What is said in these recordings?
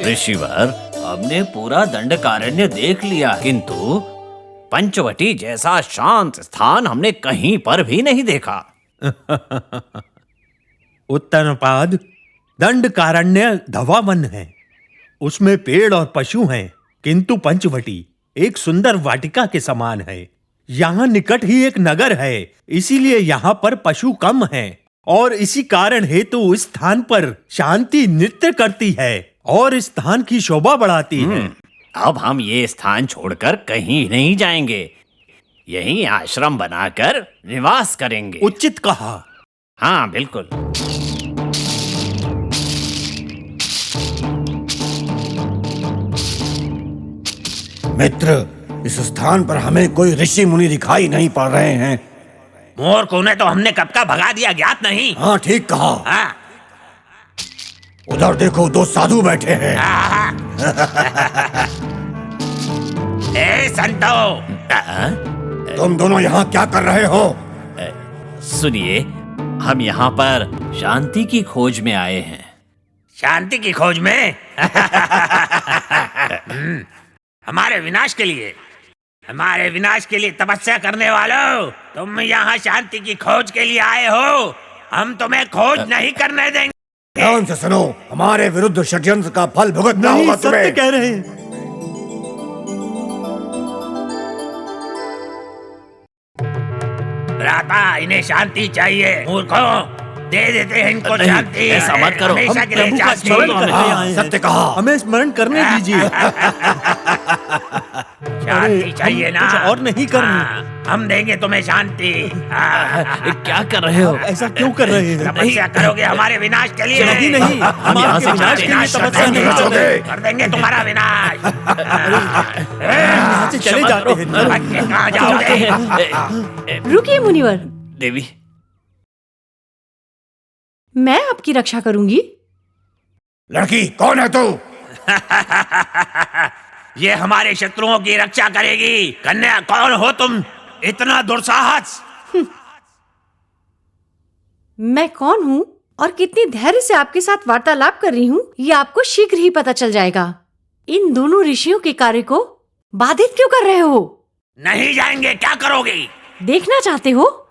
ऋषिवर, हमने पूरा दंडकारण्य देख लिया, किंतु पंचवटी जैसा शांत स्थान हमने कहीं पर भी नहीं देखा। उत्तरपाद, दंडकारण्य धवावन है, उसमें पेड़ और पशु हैं, किंतु पंचवटी एक सुंदर वाटिका के समान है। यहाँ निकट ही एक नगर है, इसीलिए यहाँ पर पशु कम हैं, और इसी कारण हेतु इस स्थान पर शांति नृत्य करती है और इस स्थान की शोभा बढ़ाती है। अब हम ये स्थान छोड़कर कहीं नहीं जाएंगे, यहीं आश्रम बनाकर निवास करेंगे। उचित कहा। हाँ बिल्कुल। मित्र, इस स्थान पर हमें कोई ऋषि मुनि दिखाई नहीं पड़ रहे हैं। मूर्ख, उन्हें तो हमने कब का भगा दिया, ज्ञात नहीं। हाँ ठीक कहा। हाँ। उधर देखो, दो साधु बैठे हैं। ए संतो, तुम दोनों यहाँ क्या कर रहे हो? सुनिए, हम यहाँ पर शांति की खोज में आए हैं। शांति की खोज में? हमारे विनाश के लिए? हमारे विनाश के लिए तपस्या करने वालों, तुम यहाँ शांति की खोज के लिए आए हो? हम तुम्हें खोज नहीं करने देंगे। ध्यान से सुनो, हमारे विरुद्ध षड्यंत्र का फल भुगतना नहीं, होगा सत्य तुम्हें। कह रहे हैं। भ्राता, इन्हें शांति चाहिए। मूर्खों, दे देते हैं इनको शांति। ऐसा मत करो, हमेशा हम के लिए प्रभु का शांति। स्मरण करने आए हैं। सत्य कहा। हमें स्मरण करने दीजिए। शांति चाहिए ना? कुछ और नहीं करना। हाँ, हम देंगे तुम्हें शांति। क्या कर रहे हो? ऐसा क्यों कर रहे हैं? तपस्या करोगे हमारे विनाश के लिए? नहीं नहीं, हम यहाँ से विनाश के लिए विनाश तपस्या कर नहीं देंगे, करोगे। कर देंगे तुम्हारा विनाश। यहाँ से चले जाते हैं। बच्चे कहाँ जाओगे? रुकिए मुनिवर, देवी, मैं आपकी रक्षा करूंगी। लड़की, कौन है तू? ये हमारे शत्रुओं की रक्षा करेगी। कन्या, कौन हो तुम? इतना दुस्साहस? मैं कौन हूँ और कितनी धैर्य से आपके साथ वार्तालाप कर रही हूँ, ये आपको शीघ्र ही पता चल जाएगा। इन दोनों ऋषियों के कार्य को बाधित क्यों कर रहे हो? नहीं जाएंगे, क्या करोगी? देखना चाहते हो?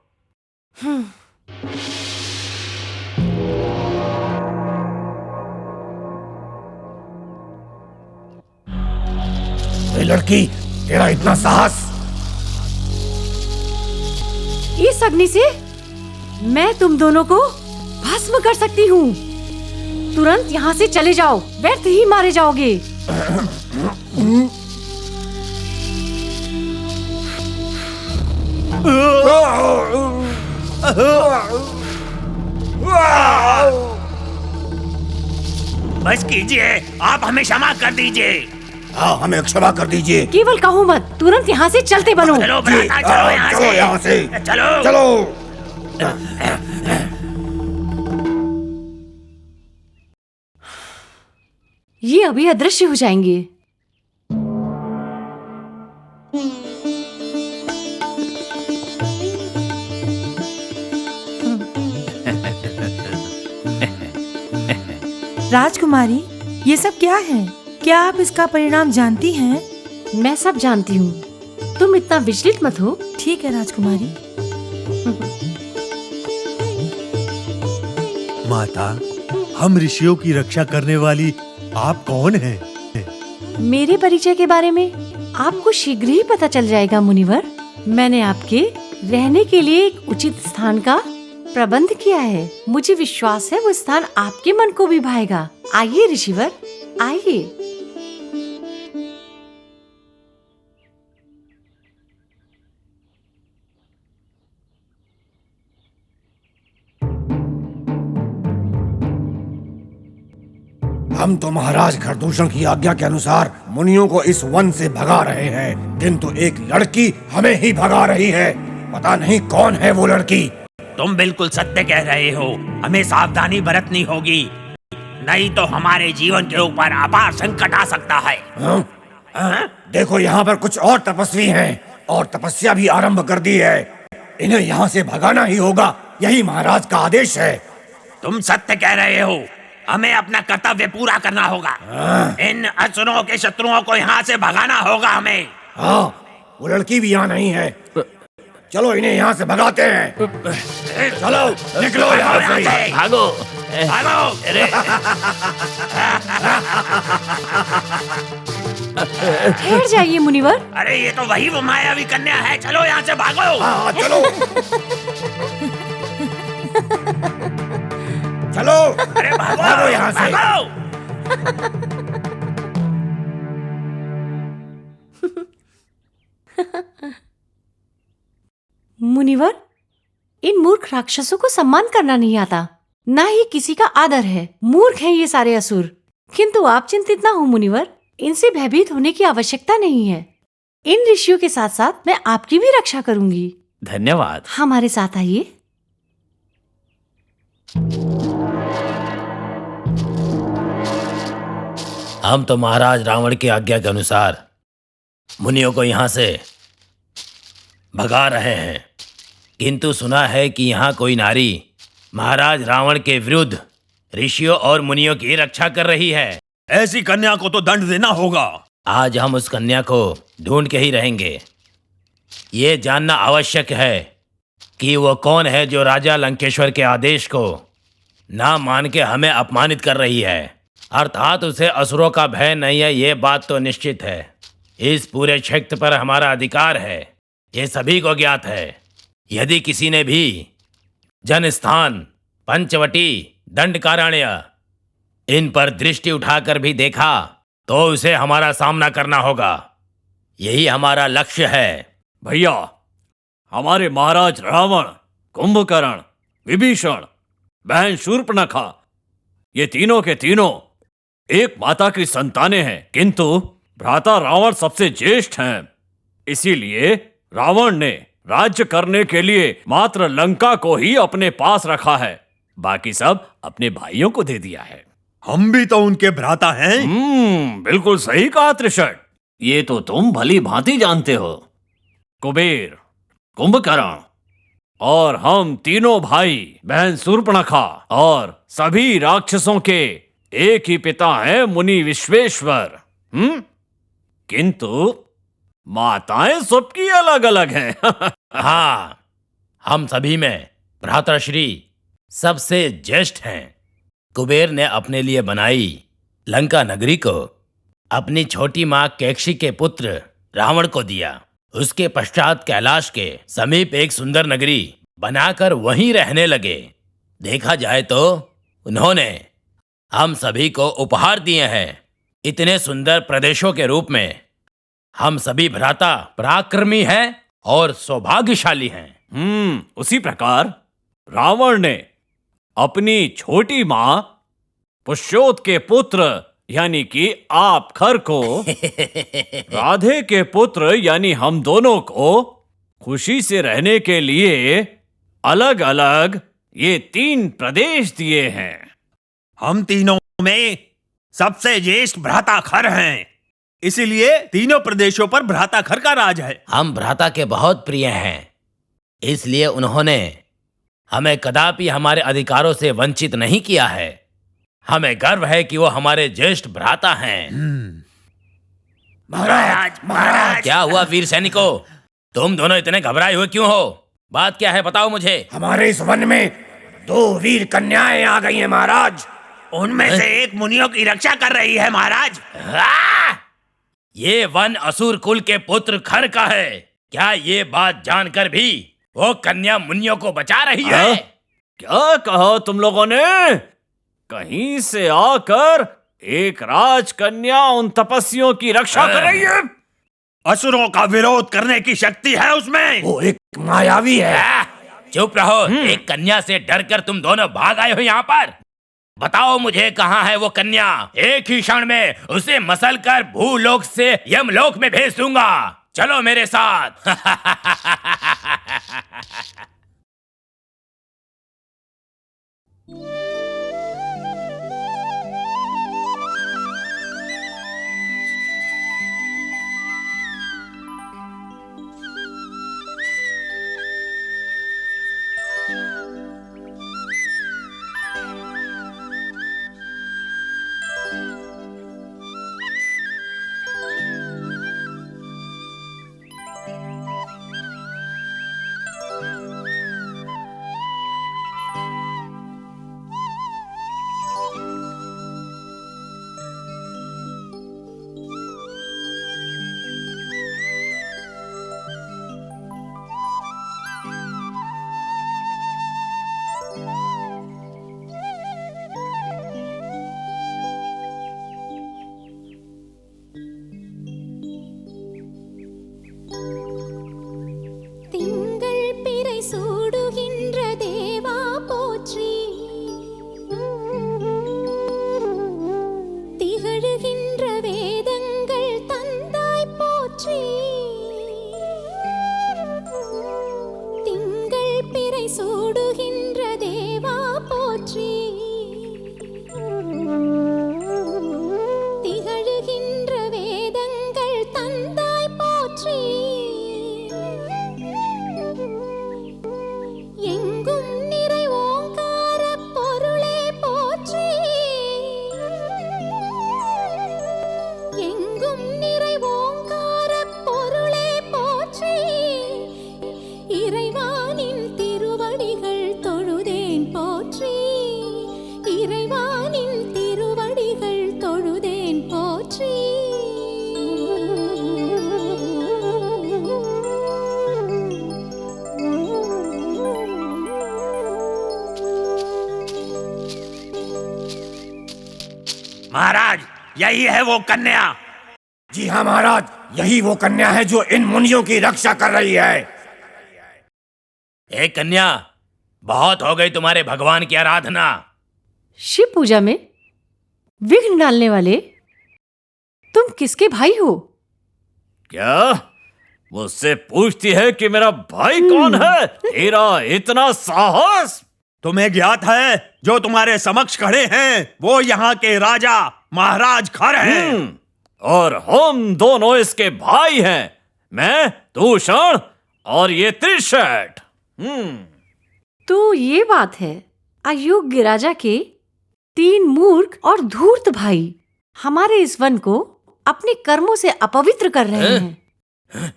ए लड़की, तेरा इतना साहस? इस अग्नि से मैं तुम दोनों को भस्म कर सकती हूँ। तुरंत यहाँ से चले जाओ, व्यर्थ ही मारे जाओगे। बस कीजिए, आप हमें क्षमा कर दीजिए। हाँ, हमें क्षमा कर दीजिए। केवल कहो मत, तुरंत यहाँ से चलते बनो। चलो भ्राता, चलो यहाँ चलो यहाँ से। चलो। चलो। ये अभी अदृश्य हो जाएंगे। राजकुमारी, ये सब क्या है? क्या आप इसका परिणाम जानती हैं? मैं सब जानती हूँ, तुम इतना विचलित मत हो। ठीक है राजकुमारी। माता, हम ऋषियों की रक्षा करने वाली आप कौन हैं? मेरे परिचय के बारे में आपको शीघ्र ही पता चल जाएगा मुनिवर। मैंने आपके रहने के लिए एक उचित स्थान का प्रबंध किया है। मुझे विश्वास है वो स्थान आपके मन को भी भाएगा। आइए ऋषिवर, आइए। हम तो महाराज खरदूषण की आज्ञा के अनुसार मुनियों को इस वन से भगा रहे हैं, किंतु एक लड़की हमें ही भगा रही है। पता नहीं कौन है वो लड़की। तुम बिल्कुल सत्य कह रहे हो, हमें सावधानी बरतनी होगी, नहीं तो हमारे जीवन के ऊपर अपार संकट आ सकता है। देखो, यहाँ पर कुछ और तपस्वी हैं और तपस्या भी आरंभ कर दी है। इन्हें यहाँ से भगाना ही होगा, यही महाराज का आदेश है। तुम सत्य कह रहे हो, हमें अपना कर्तव्य पूरा करना होगा। इन असुरों के शत्रुओं को यहाँ से भगाना होगा हमें। हाँ, वो लड़की भी यहाँ नहीं है। चलो इन्हें यहाँ से भगाते हैं। चलो निकलो यहाँ से। भागो। भागो। ठहर जाइए मुनिवर। अरे ये तो वही वो मायावी कन्या है, चलो यहाँ से भागो। हाँ चलो। चलो अरे भागो, भागो यहाँ से। भागो। मुनिवर, इन मूर्ख राक्षसों को सम्मान करना नहीं आता, ना ही किसी का आदर है। मूर्ख हैं ये सारे असुर। किंतु आप चिंतित ना हो मुनिवर, इनसे भयभीत होने की आवश्यकता नहीं है। इन ऋषियों के साथ साथ मैं आपकी भी रक्षा करूंगी। धन्यवाद। हमारे साथ आइए। हम तो महाराज रावण की आज्ञा के अनुसार मुनियों को यहाँ से भगा रहे हैं, किंतु सुना है कि यहाँ कोई नारी महाराज रावण के विरुद्ध ऋषियों और मुनियों की रक्षा कर रही है। ऐसी कन्या को तो दंड देना होगा। आज हम उस कन्या को ढूंढ के ही रहेंगे। ये जानना आवश्यक है कि वो कौन है जो राजा लंकेश्वर के आदेश को ना मान के हमें अपमानित कर रही है। अर्थात उसे असुरों का भय नहीं है, ये बात तो निश्चित है। इस पूरे क्षेत्र पर हमारा अधिकार है, ये सभी को ज्ञात है। यदि किसी ने भी जनस्थान, पंचवटी, दंडकारण्य इन पर दृष्टि उठाकर भी देखा तो उसे हमारा सामना करना होगा। यही हमारा लक्ष्य है। भैया, हमारे महाराज रावण, कुंभकर्ण, विभीषण, बहन शूर्पणखा, ये तीनों के तीनों एक माता की संतानें हैं, किंतु भ्राता रावण सबसे ज्येष्ठ हैं। इसीलिए रावण ने राज्य करने के लिए मात्र लंका को ही अपने पास रखा है, बाकी सब अपने भाइयों को दे दिया है। हम भी तो उनके भ्राता हैं। बिल्कुल सही कहा त्रिशट। ये तो तुम भली भांति जानते हो। कुबेर, कुंभकर्ण और हम तीनों भाई बहन शूर्पणखा और सभी राक्षसों के एक ही पिता हैं, मुनि विश्वेश्वर। किंतु माताएं सबकी अलग अलग हैं। हाँ, हम सभी में भ्राताश्री सबसे ज्येष्ठ हैं। कुबेर ने अपने लिए बनाई लंका नगरी को अपनी छोटी माँ कैकशी के पुत्र रावण को दिया। उसके पश्चात कैलाश के समीप एक सुंदर नगरी बनाकर वहीं रहने लगे। देखा जाए तो उन्होंने हम सभी को उपहार दिए हैं। इतने सुंदर प्रदेशों के रूप में हम सभी भ्राता पराक्रमी हैं और सौभाग्यशाली हैं। उसी प्रकार रावण ने अपनी छोटी मां पुष्योत के पुत्र यानी कि आप खर को राधे के पुत्र यानी हम दोनों को खुशी से रहने के लिए अलग अलग ये 3 प्रदेश दिए हैं। हम तीनों में सबसे ज्येष्ठ भ्राता खर हैं, इसीलिए तीनों प्रदेशों पर भ्राता खर का राज है। हम भ्राता के बहुत प्रिय हैं, इसलिए उन्होंने हमें कदापि हमारे अधिकारों से वंचित नहीं किया है। हमें गर्व है कि वो हमारे ज्येष्ठ भ्राता हैं। महाराज, महाराज, क्या हुआ वीर सैनिकों? तुम दोनों इतने घबराए हुए क्यों हो? बात क्या है, बताओ मुझे। हमारे इस वन में 2 वीर कन्याएं आ गई हैं महाराज। उनमें से एक मुनियों की रक्षा कर रही है महाराज। ये वन असुर कुल के पुत्र खर का है। क्या ये बात जानकर भी वो कन्या मुनियों को बचा रही है? क्या कहा तुम लोगों ने? कहीं से आकर एक राजकन्या उन तपस्वियों की रक्षा कर रही है। असुरों का विरोध करने की शक्ति है उसमें। वो एक मायावी है। चुप रहो। एक कन्या से डरकर तुम दोनों भाग आए हो यहाँ पर। बताओ मुझे, कहाँ है वो कन्या? एक ही क्षण में उसे मसल कर भूलोक से यमलोक में भेज दूंगा। चलो मेरे साथ। महाराज, यही है वो कन्या। जी हाँ महाराज, यही वो कन्या है जो इन मुनियों की रक्षा कर रही है। ए कन्या, बहुत हो गई तुम्हारे भगवान की आराधना। शिव पूजा में विघ्न डालने वाले, तुम किसके भाई हो? क्या मुझसे पूछती है कि मेरा भाई कौन है? तेरा इतना साहस! तुम्हें ज्ञात है जो तुम्हारे समक्ष खड़े हैं वो यहाँ के राजा महाराज खर हैं। और हम दोनों इसके भाई हैं। मैं दूषण और ये त्रिशट। तो ये बात है, अयोग्य राजा के 3 मूर्ख और धूर्त भाई हमारे इस वन को अपने कर्मों से अपवित्र कर रहे हैं।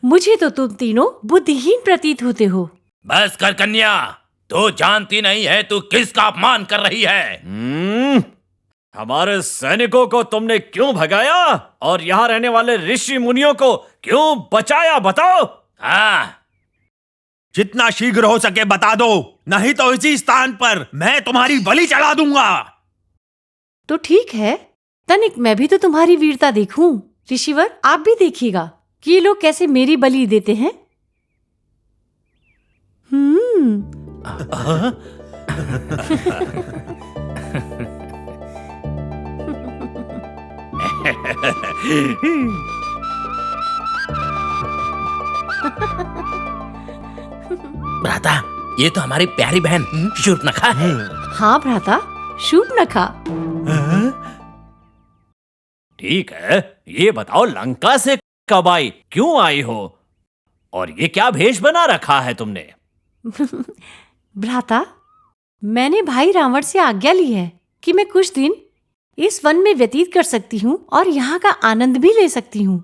मुझे तो तुम तीनों बुद्धिहीन प्रतीत होते हो। बस कर कन्या, तू जानती नहीं है तू किसका अपमान कर रही है। हमारे सैनिकों को तुमने क्यों भगाया और यहाँ रहने वाले ऋषि मुनियों को क्यों बचाया, बताओ। हाँ, जितना शीघ्र हो सके बता दो, नहीं तो इसी स्थान पर मैं तुम्हारी बलि चढ़ा दूंगा। तो ठीक है, तनिक मैं भी तो तुम्हारी वीरता देखूं। ऋषिवर, आप भी देखिएगा कि ये लोग कैसे मेरी बलि देते हैं। भ्राता, ये तो हमारी प्यारी बहन शूर्पणखा है। हाँ भ्राता, शूर्पणखा। ठीक है, ये बताओ लंका से कब आई, क्यों आई हो, और ये क्या भेष बना रखा है तुमने? भ्राता, मैंने भाई रावण से आज्ञा ली है कि मैं कुछ दिन इस वन में व्यतीत कर सकती हूँ और यहाँ का आनंद भी ले सकती हूँ,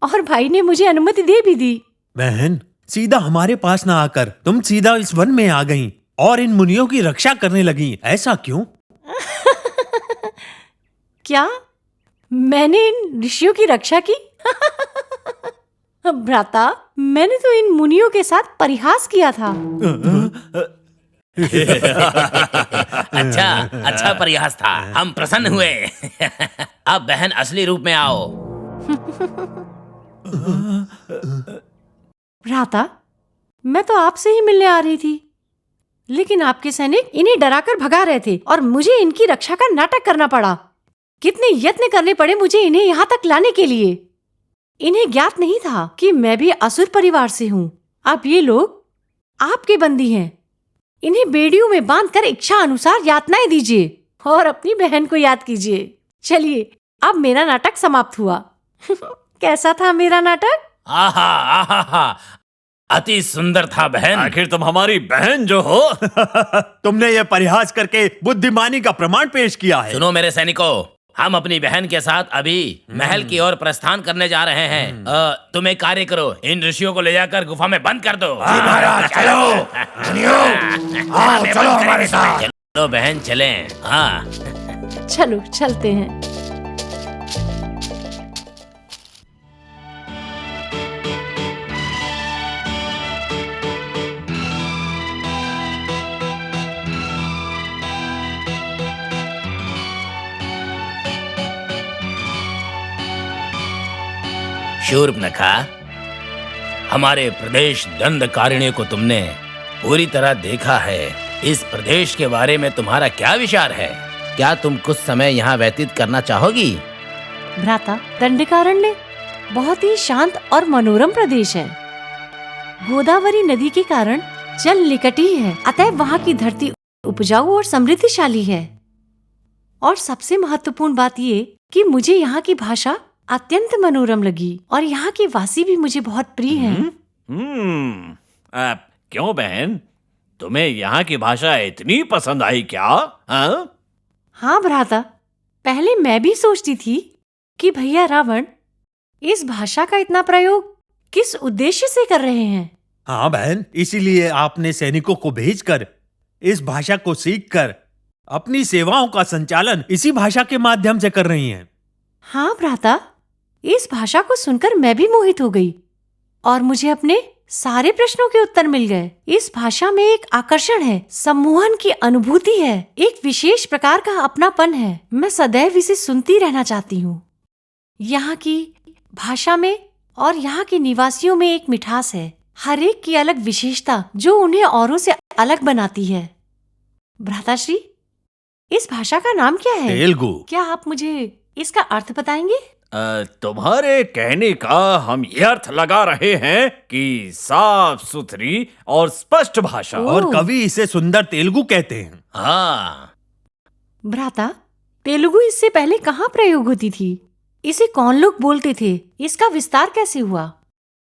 और भाई ने मुझे अनुमति दे भी दी। बहन, सीधा हमारे पास ना आकर तुम सीधा इस वन में आ गईं और इन मुनियों की रक्षा करने लगीं, ऐसा क्यों? क्या मैंने इन ऋषियों की रक्षा की? भ्राता, मैंने तो इन मुनियों के साथ परिहास किया था। अच्छा अच्छा प्रयास था, हम प्रसन्न हुए। अब बहन असली रूप में आओ। भ्राता, मैं तो आपसे ही मिलने आ रही थी, लेकिन आपके सैनिक इन्हें डराकर भगा रहे थे और मुझे इनकी रक्षा का नाटक करना पड़ा। कितने यत्न करने पड़े मुझे इन्हें यहाँ तक लाने के लिए। इन्हें ज्ञात नहीं था कि मैं भी असुर परिवार से हूँ। अब ये लोग आपके बंदी हैं। इन्हें बेड़ियों में बांधकर इच्छा अनुसार यातनाएं दीजिए और अपनी बहन को याद कीजिए। चलिए, अब मेरा नाटक समाप्त हुआ। कैसा था मेरा नाटक? आहा आहा, अति सुंदर था बहन। आखिर तुम हमारी बहन जो हो। तुमने ये परिहास करके बुद्धिमानी का प्रमाण पेश किया है। सुनो मेरे सैनिकों, हम अपनी बहन के साथ अभी महल की ओर प्रस्थान करने जा रहे हैं। तुम एक कार्य करो, इन ऋषियों को ले जाकर गुफा में बंद कर दो। जी महाराज, चलो मुनियों, आओ चलो हमारे साथ। चलो बहन, चलें। हाँ, चलो चलते हैं। शूर्पणखा, हमारे प्रदेश दंडकारण्य को तुमने पूरी तरह देखा है। इस प्रदेश के बारे में तुम्हारा क्या विचार है? क्या तुम कुछ समय यहाँ व्यतीत करना चाहोगी? भ्राता, दंडकारण्य बहुत ही शांत और मनोरम प्रदेश है। गोदावरी नदी के कारण जल निकट ही है, अतः वहाँ की धरती उपजाऊ और समृद्धिशाली है। और सबसे महत्वपूर्ण बात ये कि मुझे यहाँ की भाषा अत्यंत मनोरम लगी और यहाँ के वासी भी मुझे बहुत प्रिय हैं। क्यों बहन, तुम्हें यहाँ की भाषा इतनी पसंद आई क्या? हाँ भ्राता, पहले मैं भी सोचती थी कि भैया रावण इस भाषा का इतना प्रयोग किस उद्देश्य से कर रहे हैं। हाँ बहन, इसीलिए आपने सैनिकों को भेजकर इस भाषा को सीखकर अपनी सेवाओं का संचालन इसी भाषा के माध्यम से कर रही हैं। हाँ भ्राता, इस भाषा को सुनकर मैं भी मोहित हो गई और मुझे अपने सारे प्रश्नों के उत्तर मिल गए। इस भाषा में एक आकर्षण है, सम्मोहन की अनुभूति है, एक विशेष प्रकार का अपनापन है। मैं सदैव इसे सुनती रहना चाहती हूँ। यहाँ की भाषा में और यहाँ के निवासियों में एक मिठास है, हर एक की अलग विशेषता जो उन्हें औरों से अलग बनाती है। भ्राताश्री, इस भाषा का नाम क्या है? तेलुगु। क्या आप मुझे इसका अर्थ बताएंगे? तुम्हारे कहने का हम ये अर्थ लगा रहे हैं कि साफ सुथरी और स्पष्ट भाषा। और कवि इसे सुंदर तेलुगु कहते हैं। हाँ, भ्राता, तेलुगु इससे पहले कहाँ प्रयोग होती थी? इसे कौन लोग बोलते थे? इसका विस्तार कैसे हुआ?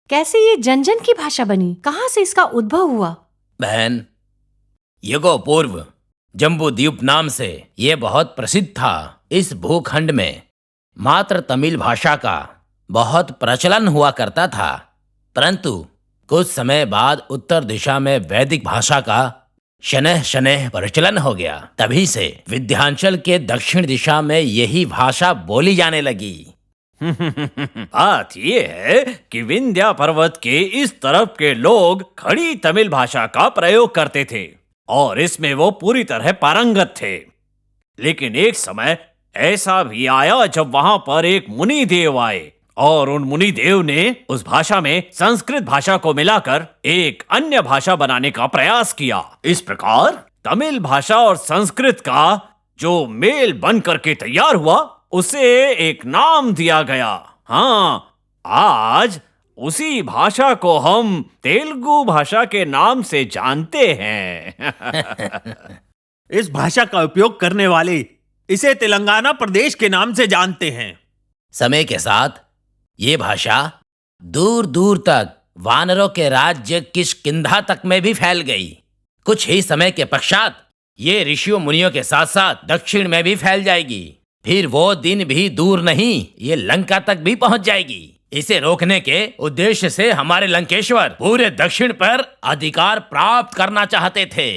कैसे ये जन जन की भाषा बनी? कहाँ से इसका उद्भव हुआ? बहन, युगों पूर्व जम्बूद्वीप नाम से ये बहुत प्रसिद्ध था। इस भूखंड में मात्र तमिल भाषा का बहुत प्रचलन हुआ करता था, परंतु कुछ समय बाद उत्तर दिशा में वैदिक भाषा का शनह शनह प्रचलन हो गया। तभी से विंध्याचल के दक्षिण दिशा में यही भाषा बोली जाने लगी। बात ये है कि विंध्या पर्वत के इस तरफ के लोग खड़ी तमिल भाषा का प्रयोग करते थे और इसमें वो पूरी तरह पारंगत थे। लेकिन एक समय ऐसा भी आया जब वहां पर एक मुनि देव आए और उन मुनि देव ने उस भाषा में संस्कृत भाषा को मिलाकर एक अन्य भाषा बनाने का प्रयास किया। इस प्रकार तमिल भाषा और संस्कृत का जो मेल बन करके तैयार हुआ, उसे एक नाम दिया गया। हाँ, आज उसी भाषा को हम तेलुगु भाषा के नाम से जानते हैं। इस भाषा का उपयोग करने वाले इसे तेलंगाना प्रदेश के नाम से जानते हैं। समय के साथ ये भाषा दूर दूर तक वानरों के राज्य किष्किंधा तक में भी फैल गई। कुछ ही समय के पश्चात ये ऋषियों मुनियों के साथ साथ दक्षिण में भी फैल जाएगी। फिर वो दिन भी दूर नहीं, ये लंका तक भी पहुंच जाएगी। इसे रोकने के उद्देश्य से हमारे लंकेश्वर पूरे दक्षिण पर अधिकार प्राप्त करना चाहते थे।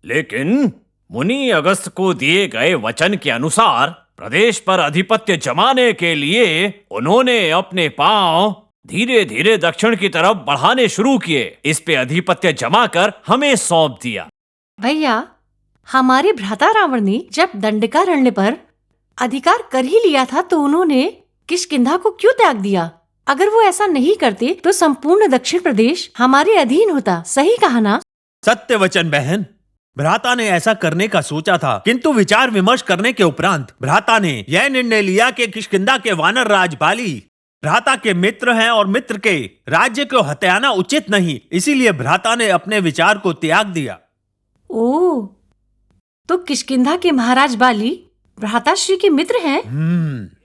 लेकिन मुनि अगस्त को दिए गए वचन के अनुसार प्रदेश पर अधिपत्य जमाने के लिए उन्होंने अपने पांव धीरे धीरे दक्षिण की तरफ बढ़ाने शुरू किए। इस पे अधिपत्य जमाकर हमें सौंप दिया। भैया, हमारे भ्राता रावण ने जब दंडकारण्य पर अधिकार कर ही लिया था तो उन्होंने किष्किंधा को क्यों त्याग दिया? अगर वो ऐसा नहीं करते तो संपूर्ण दक्षिण प्रदेश हमारे अधीन होता। सही कहा ना? सत्य वचन बहन। भ्राता ने ऐसा करने का सोचा था, किंतु विचार विमर्श करने के उपरांत भ्राता ने यह निर्णय लिया कि किष्किंधा के वानर राज बाली भ्राता के मित्र हैं और मित्र के राज्य को हत्याना उचित नहीं। इसीलिए भ्राता ने अपने विचार को त्याग दिया। ओह, तो किष्किंधा के महाराज बाली भ्राताश्री के मित्र हैं?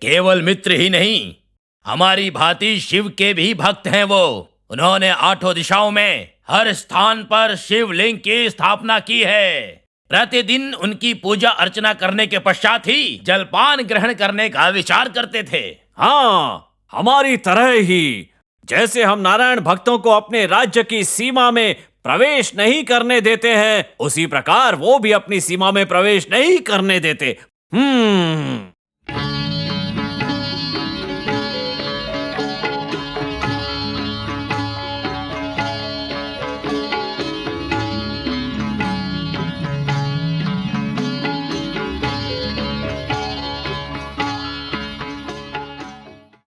केवल मित्र ही नहीं, हमारी भांति शिव के भी भक्त हैं वो। उन्होंने 8 दिशाओं में हर स्थान पर शिवलिंग की स्थापना की है। प्रतिदिन उनकी पूजा अर्चना करने के पश्चात ही जलपान ग्रहण करने का विचार करते थे। हाँ, हमारी तरह ही जैसे हम नारायण भक्तों को अपने राज्य की सीमा में प्रवेश नहीं करने देते हैं, उसी प्रकार वो भी अपनी सीमा में प्रवेश नहीं करने देते।